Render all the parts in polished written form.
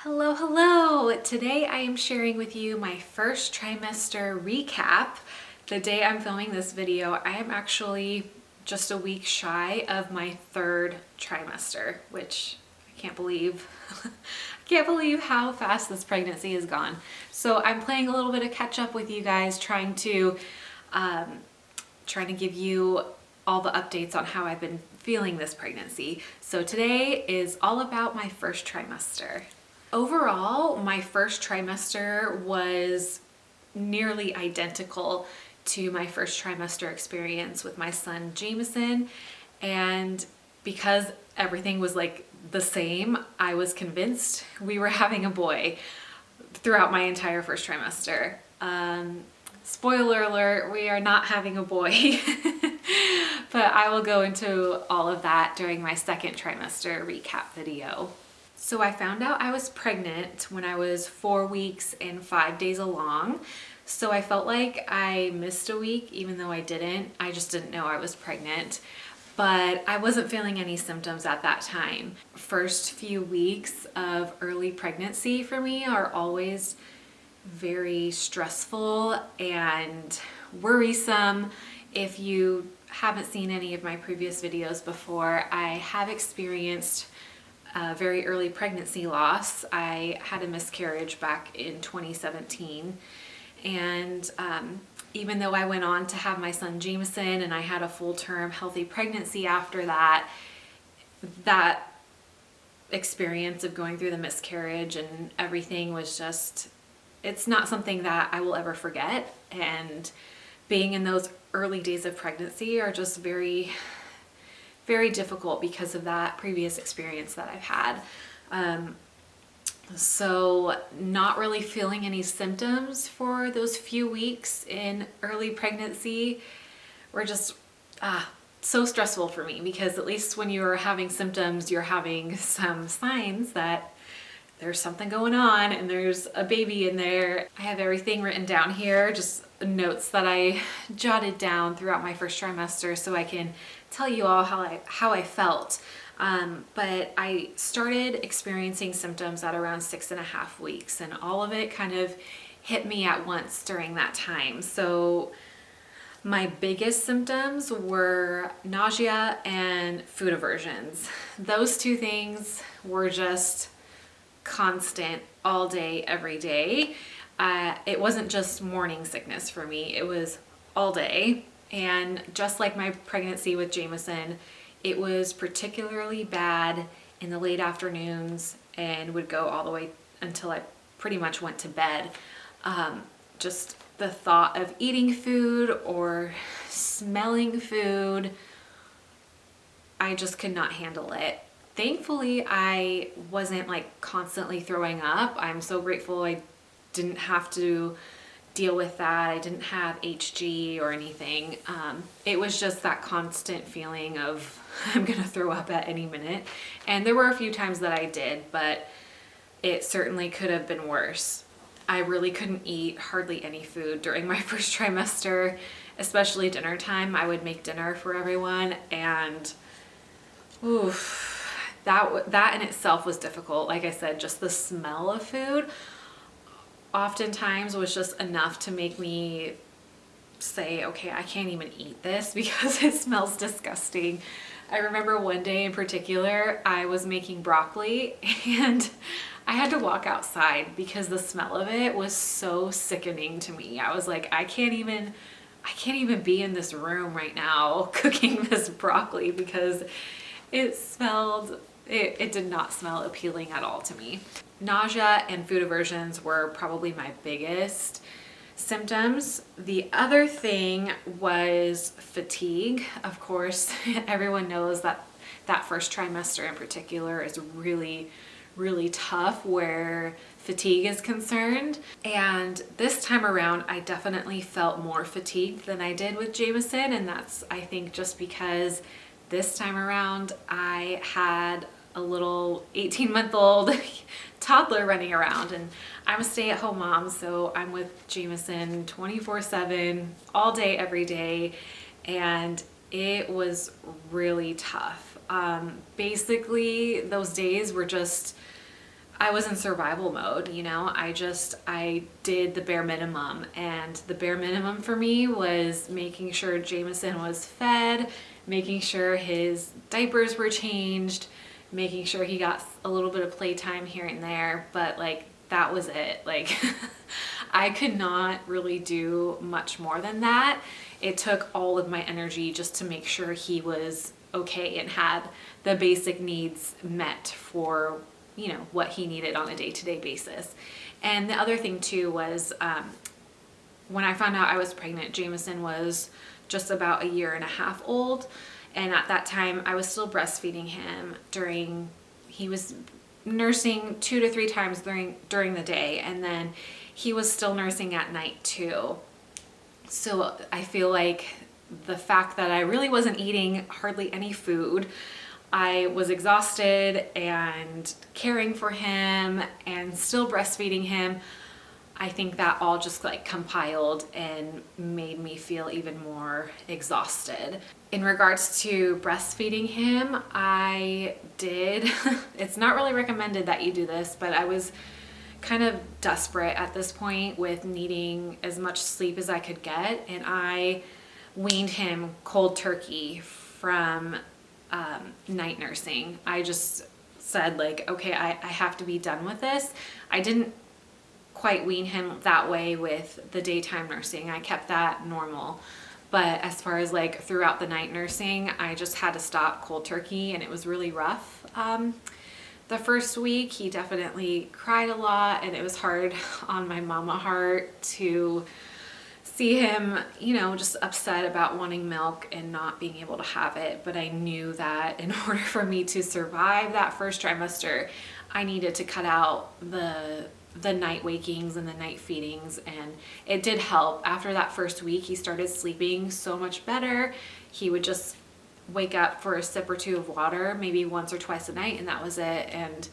Hello, hello! Today I am sharing with you my first trimester recap. The day I'm filming this video, I am actually just a week shy of my third trimester, which I can't believe. I can't believe how fast this pregnancy has gone. So I'm playing a little bit of catch up with you guys, trying to give you all the updates on how I've been feeling this pregnancy. So today is all about my first trimester. Overall, my first trimester was nearly identical to my first trimester experience with my son Jameson, and because everything was like the same, I was convinced we were having a boy throughout my entire first trimester. Spoiler alert, we are not having a boy. But I will go into all of that during my second trimester recap video. So I found out I was pregnant when I was 4 weeks and 5 days along. So I felt like I missed a week, even though I didn't. I just didn't know I was pregnant. But I wasn't feeling any symptoms at that time. First few weeks of early pregnancy for me are always very stressful and worrisome. If you haven't seen any of my previous videos before, I have experienced very early pregnancy loss. I had a miscarriage back in 2017, and even though I went on to have my son Jameson and I had a full-term healthy pregnancy after that, that experience of going through the miscarriage and everything was just, it's not something that I will ever forget. And being in those early days of pregnancy are just very difficult because of that previous experience that I've had. So not really feeling any symptoms for those few weeks in early pregnancy were just so stressful for me, because at least when you're having symptoms, you're having some signs that there's something going on and there's a baby in there. I have everything written down here, just notes that I jotted down throughout my first trimester so I can tell you all how I felt. But I started experiencing symptoms at around 6.5 weeks, and all of it kind of hit me at once during that time. So my biggest symptoms were nausea and food aversions. Those two things were just constant all day, every day. It wasn't just morning sickness for me, it was all day. And just like my pregnancy with Jameson, it was particularly bad in the late afternoons and would go all the way until I pretty much went to bed. Just the thought of eating food or smelling food, I just could not handle it. Thankfully, I wasn't like constantly throwing up. I'm so grateful I didn't have to deal with that. I didn't have HG or anything. It was just that constant feeling of I'm gonna throw up at any minute. And there were a few times that I did, but it certainly could have been worse. I really couldn't eat hardly any food during my first trimester, especially dinner time. I would make dinner for everyone, and that in itself was difficult. Like I said, just the smell of food oftentimes was just enough to make me say, okay, I can't even eat this because it smells disgusting. I remember one day in particular, I was making broccoli and I had to walk outside because the smell of it was so sickening to me. I was like, I can't even be in this room right now cooking this broccoli because it did not smell appealing at all to me. Nausea and food aversions were probably my biggest symptoms. The other thing was fatigue. Of course, everyone knows that that first trimester in particular is really, really tough where fatigue is concerned. And this time around, I definitely felt more fatigued than I did with Jameson. And that's, I think, just because this time around I had a little 18-month-old toddler running around, and I'm a stay-at-home mom, so I'm with Jameson 24/7 all day, every day, and it was really tough. Basically, those days were just I was in survival mode, you know. I did the bare minimum, and the bare minimum for me was making sure Jameson was fed, making sure his diapers were changed, making sure he got a little bit of playtime here and there, but like that was it. Like I could not really do much more than that. It took all of my energy just to make sure he was okay and had the basic needs met for, you know, what he needed on a day-to-day basis. And the other thing too was when I found out I was pregnant, Jameson was just about 1.5 years old. And at that time I was still breastfeeding him he was nursing 2 to 3 times during the day, and then he was still nursing at night too. So I feel like the fact that I really wasn't eating hardly any food, I was exhausted and caring for him and still breastfeeding him, I think that all just like compiled and made me feel even more exhausted. In regards to breastfeeding him, I did, it's not really recommended that you do this, but I was kind of desperate at this point with needing as much sleep as I could get, and I weaned him cold turkey from night nursing. I just said like, okay, I have to be done with this. I didn't quite wean him that way with the daytime nursing. I kept that normal. But as far as like throughout the night nursing, I just had to stop cold turkey, and it was really rough. The first week he definitely cried a lot, and it was hard on my mama heart to see him, you know, just upset about wanting milk and not being able to have it. But I knew that in order for me to survive that first trimester, I needed to cut out the night wakings and the night feedings, and it did help. After that first week, he started sleeping so much better. He would just wake up for a sip or two of water, maybe once or twice a night, and that was it. And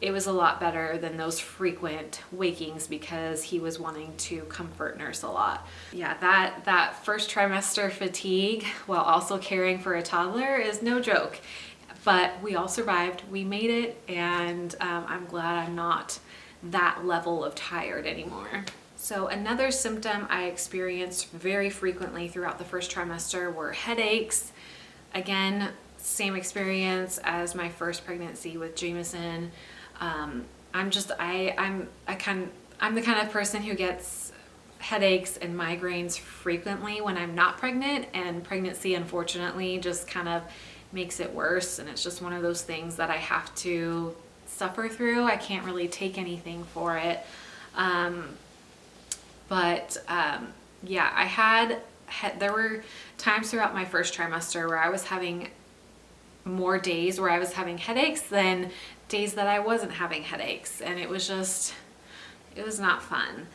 it was a lot better than those frequent wakings because he was wanting to comfort nurse a lot. Yeah, that first trimester fatigue while also caring for a toddler is no joke. But we all survived, we made it, and I'm glad I'm not that level of tired anymore. So another symptom I experienced very frequently throughout the first trimester were headaches. Again, same experience as my first pregnancy with Jameson. I'm the kind of person who gets headaches and migraines frequently when I'm not pregnant, and pregnancy unfortunately just kind of makes it worse, and it's just one of those things that I have to suffer through. I can't really take anything for it. Yeah, there were times throughout my first trimester where I was having more days where I was having headaches than days that I wasn't having headaches, and it was not fun.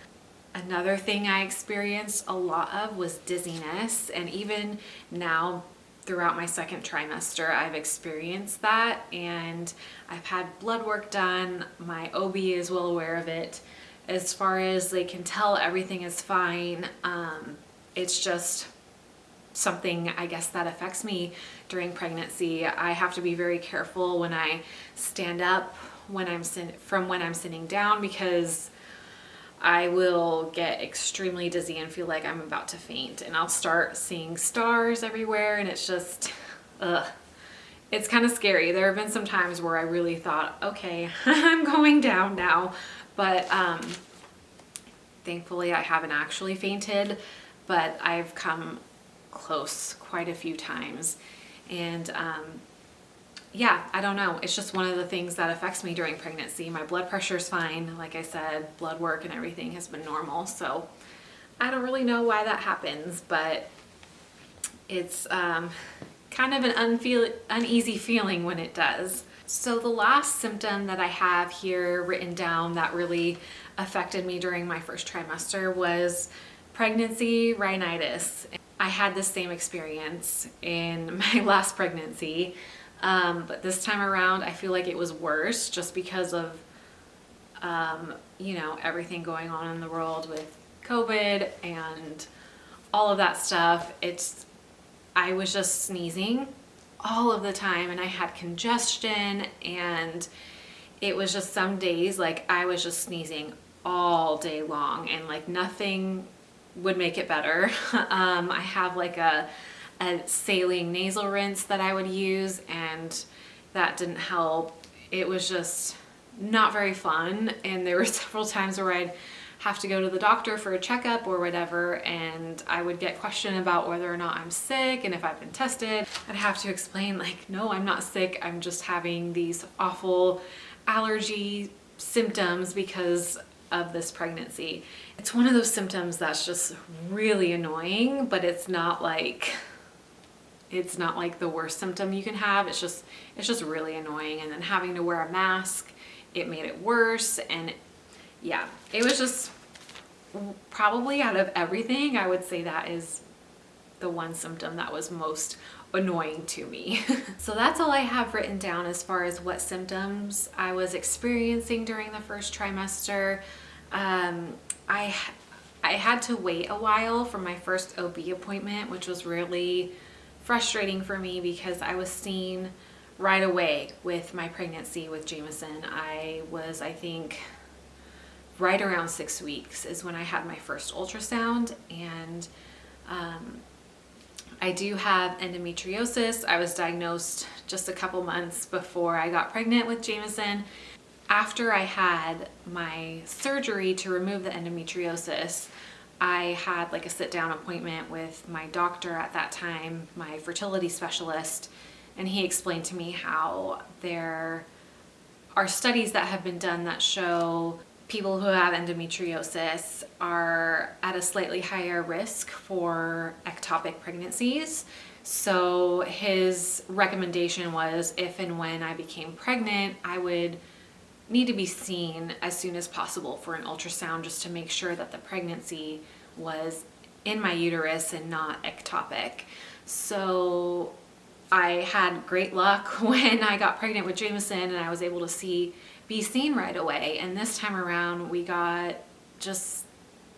Another thing I experienced a lot of was dizziness, and even now throughout my second trimester I've experienced that, and I've had blood work done. My OB is well aware of it. As far as they can tell, everything is fine. It's just something, I guess, that affects me during pregnancy. I have to be very careful when I stand up from when I'm sitting down, because I will get extremely dizzy and feel like I'm about to faint, and I'll start seeing stars everywhere, and it's just, it's kind of scary. There have been some times where I really thought, okay, I'm going down now, but thankfully I haven't actually fainted, but I've come close quite a few times. And yeah, I don't know. It's just one of the things that affects me during pregnancy. My blood pressure is fine. Like I said, blood work and everything has been normal. So I don't really know why that happens, but it's kind of an uneasy feeling when it does. So the last symptom that I have here written down that really affected me during my first trimester was pregnancy rhinitis. I had the same experience in my last pregnancy, but this time around I feel like it was worse just because of you know, everything going on in the world with COVID and all of that stuff. I was just sneezing all of the time, and I had congestion, and it was just some days like I was just sneezing all day long and like nothing would make it better. I have like a saline nasal rinse that I would use, and that didn't help. It was just not very fun, and there were several times where I'd have to go to the doctor for a checkup or whatever, and I would get questioned about whether or not I'm sick and if I've been tested. I'd have to explain like, no, I'm not sick, I'm just having these awful allergy symptoms because of this pregnancy. It's one of those symptoms that's just really annoying, but it's not like the worst symptom you can have. It's just really annoying. And then having to wear a mask, it made it worse. And yeah, it was just probably out of everything, I would say that is the one symptom that was most annoying to me. So that's all I have written down as far as what symptoms I was experiencing during the first trimester. I had to wait a while for my first OB appointment, which was really frustrating for me because I was seen right away with my pregnancy with Jameson. I think right around 6 weeks is when I had my first ultrasound, and I do have endometriosis. I was diagnosed just a couple months before I got pregnant with Jameson. After I had my surgery to remove the endometriosis, I had like a sit-down appointment with my doctor at that time, my fertility specialist, and he explained to me how there are studies that have been done that show people who have endometriosis are at a slightly higher risk for ectopic pregnancies. So his recommendation was if and when I became pregnant, I would need to be seen as soon as possible for an ultrasound just to make sure that the pregnancy was in my uterus and not ectopic. So I had great luck when I got pregnant with Jameson and I was able to be seen right away. And this time around we got just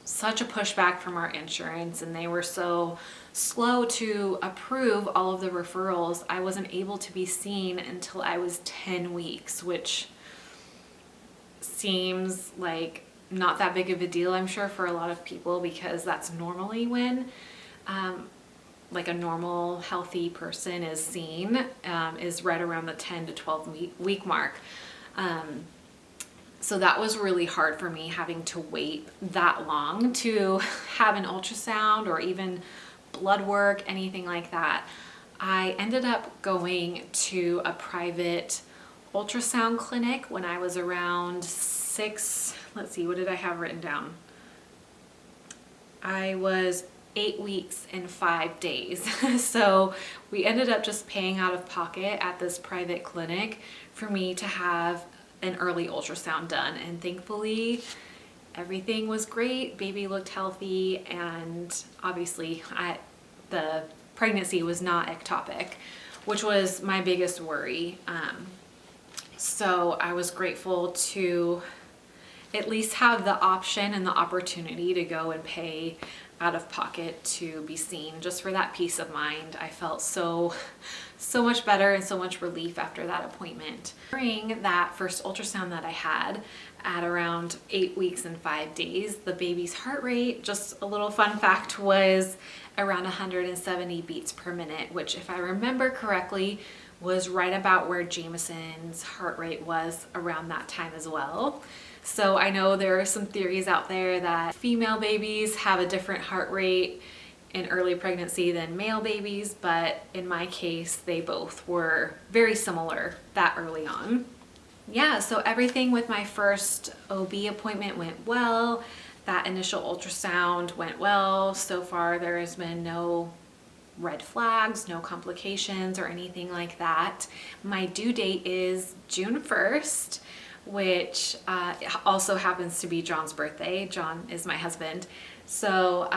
such a pushback from our insurance, and they were so slow to approve all of the referrals. I wasn't able to be seen until I was 10 weeks, which seems like not that big of a deal, I'm sure, for a lot of people, because that's normally when like a normal healthy person is seen, is right around the 10 to 12 week mark. So that was really hard for me, having to wait that long to have an ultrasound or even blood work, anything like that. I ended up going to a private ultrasound clinic when I was around 6, let's see, what did I have written down? I was 8 weeks and 5 days. So we ended up just paying out of pocket at this private clinic for me to have an early ultrasound done, and thankfully everything was great. Baby looked healthy, and obviously the pregnancy was not ectopic, which was my biggest worry. So I was grateful to at least have the option and the opportunity to go and pay out of pocket to be seen, just for that peace of mind. I felt so much better and so much relief after that appointment. During that first ultrasound that I had at around 8 weeks and 5 days, the baby's heart rate, just a little fun fact, was around 170 beats per minute, which, if I remember correctly, was right about where Jameson's heart rate was around that time as well. So I know there are some theories out there that female babies have a different heart rate in early pregnancy than male babies, but in my case, they both were very similar that early on. Yeah, so everything with my first OB appointment went well. That initial ultrasound went well. So far, there has been no red flags, no complications or anything like that. My due date is June 1st, which also happens to be John's birthday. John is my husband. So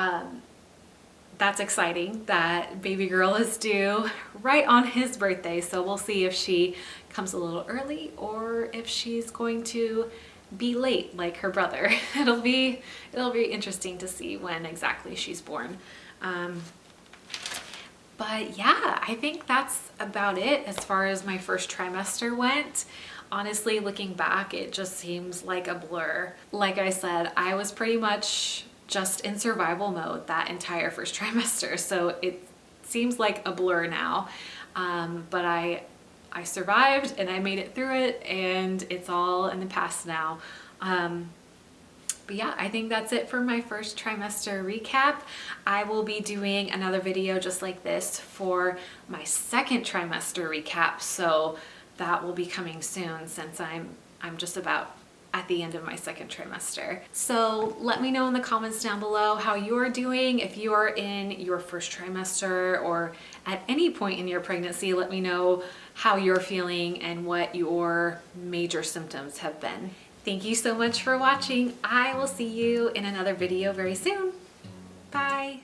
that's exciting that baby girl is due right on his birthday. So we'll see if she comes a little early or if she's going to be late like her brother. It'll be interesting to see when exactly she's born. But yeah, I think that's about it as far as my first trimester went. Honestly, looking back, it just seems like a blur. Like I said, I was pretty much just in survival mode that entire first trimester, so it seems like a blur now. But I survived and I made it through it, and it's all in the past now. But yeah, I think that's it for my first trimester recap. I will be doing another video just like this for my second trimester recap, so that will be coming soon since I'm just about at the end of my second trimester. So let me know in the comments down below how you're doing. If you are in your first trimester or at any point in your pregnancy, let me know how you're feeling and what your major symptoms have been. Thank you so much for watching. I will see you in another video very soon. Bye.